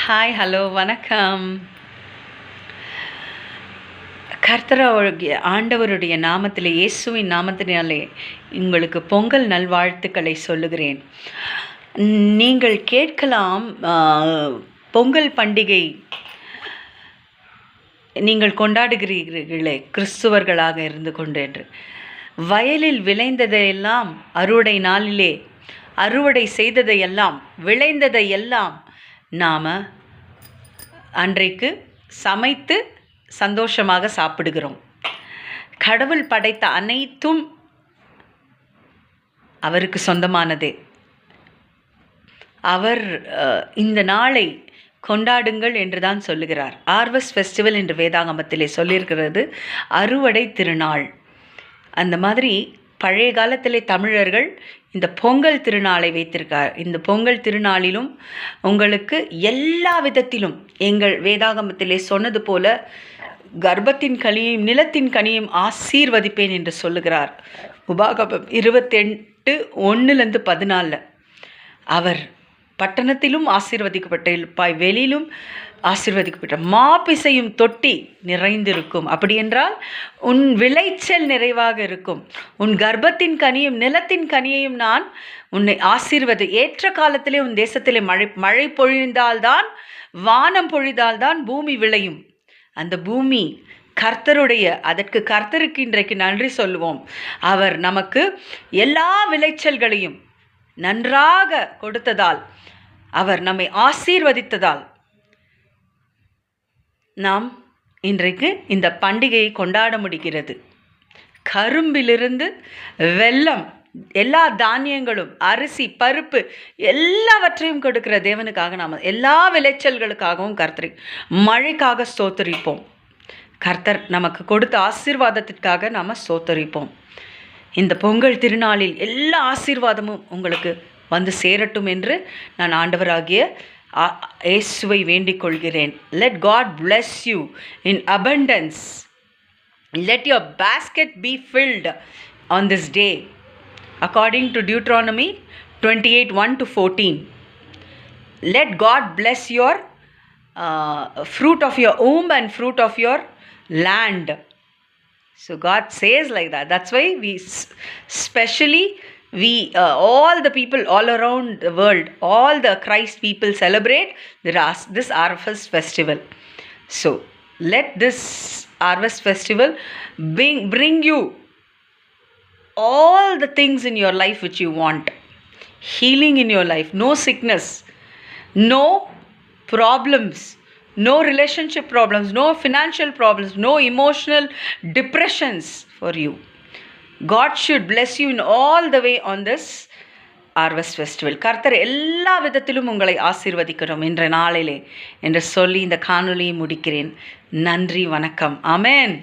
Hi, hello, வணக்கம். ஆண்டவருடைய நாமத்திலே, இயேசுவின் நாமத்தினாலே உங்களுக்கு பொங்கல் நல்வாழ்த்துக்களை சொல்லுகிறேன். நீங்கள் கேட்கலாம், பொங்கல் பண்டிகை நீங்கள் கொண்டாடுகிறீர்களே கிறிஸ்துவர்களாக இருந்து கொண்டு என்று. வயலில் விளைந்ததையெல்லாம் அறுவடை நாளிலே அறுவடை செய்ததையெல்லாம் விளைந்ததையெல்லாம் நாம் அன்றைக்கு சமைத்து சந்தோஷமாக சாப்பிடுகிறோம். கடவுள் படைத்த அனைத்தும் அவருக்கு சொந்தமானதே. அவர் இந்த நாளை கொண்டாடுங்கள் என்று தான் சொல்லுகிறார். ஹார்வெஸ்ட் ஃபெஸ்டிவல் என்று வேதாகமத்திலே சொல்லியிருக்கிறது. அறுவடை திருநாள். அந்த மாதிரி பழைய காலத்திலே தமிழர்கள் இந்த பொங்கல் திருநாளை வைத்திருக்கார். இந்த பொங்கல் திருநாளிலும் உங்களுக்கு எல்லா விதத்திலும் எங்கள் வேதாகமத்திலே சொன்னது போல கர்ப்பத்தின் கனியையும் நிலத்தின் கனியையும் ஆசீர்வதிப்பேன் என்று சொல்லுகிறார். உபாகமம் 28:1-14. அவர் பட்டணத்திலும் ஆசீர்வதிக்கப்பட்டிருப்பாய், வெளியிலும் ஆசீர்வதிக்கப்பட்ட மாப்பிசையும் தொட்டி நிறைந்திருக்கும். அப்படி என்றால் உன் விளைச்சல் நிறைவாக இருக்கும். உன் கர்ப்பத்தின் கனியும் நிலத்தின் கனியையும் நான் உன்னை ஏற்ற காலத்திலே உன் தேசத்திலே மழை பொழிந்தால்தான், வானம் பொழிந்தால்தான் பூமி விளையும். அந்த பூமி கர்த்தருடைய, அதற்கு கர்த்தருக்கு இன்றைக்கு நன்றி சொல்லுவோம். அவர் நமக்கு எல்லா விளைச்சல்களையும் நன்றாக கொடுத்ததால், அவர் நம்மை ஆசீர்வதித்ததால் நாம் இன்றைக்கு இந்த பண்டிகையை கொண்டாட முடிகிறது. கரும்பிலிருந்து வெல்லம், எல்லா தானியங்களும், அரிசி, பருப்பு எல்லாவற்றையும் கொடுக்கிற தேவனுக்காக நாம் எல்லா விளைச்சல்களுக்காகவும் கர்த்தரை மழைக்காக ஸ்தோத்தரிப்போம். கர்த்தர் நமக்கு கொடுத்த ஆசீர்வாதத்திற்காக நாம் ஸ்தோத்தரிப்போம். இந்த பொங்கல் திருநாளில் எல்லா ஆசீர்வாதமும் உங்களுக்கு வந்து சேரட்டும் என்று நான் ஆண்டவராகிய இயேசுவை வேண்டிக் கொள்கிறேன். Let God bless you in abundance. Let your basket be filled on this day, according to Deuteronomy 28:1-14. Let God bless your fruit of your womb and fruit of your land. So God says like that. That's why all the people all around the world, all the Christ people celebrate this harvest festival. So let this harvest festival bring you all the things in your life which you want. Healing in your life, no sickness, no problems, no relationship problems, no financial problems, no emotional depressions for you. God should bless you in all the way on this harvest festival. கர்த்தர் எல்லா விதத்திலும் உங்களை ஆசீர்வதிக்கிறோம் என்ற நாளிலே என்று சொல்லி இந்த காணொலியை முடிக்கிறேன். நன்றி, வணக்கம். ஆமென்.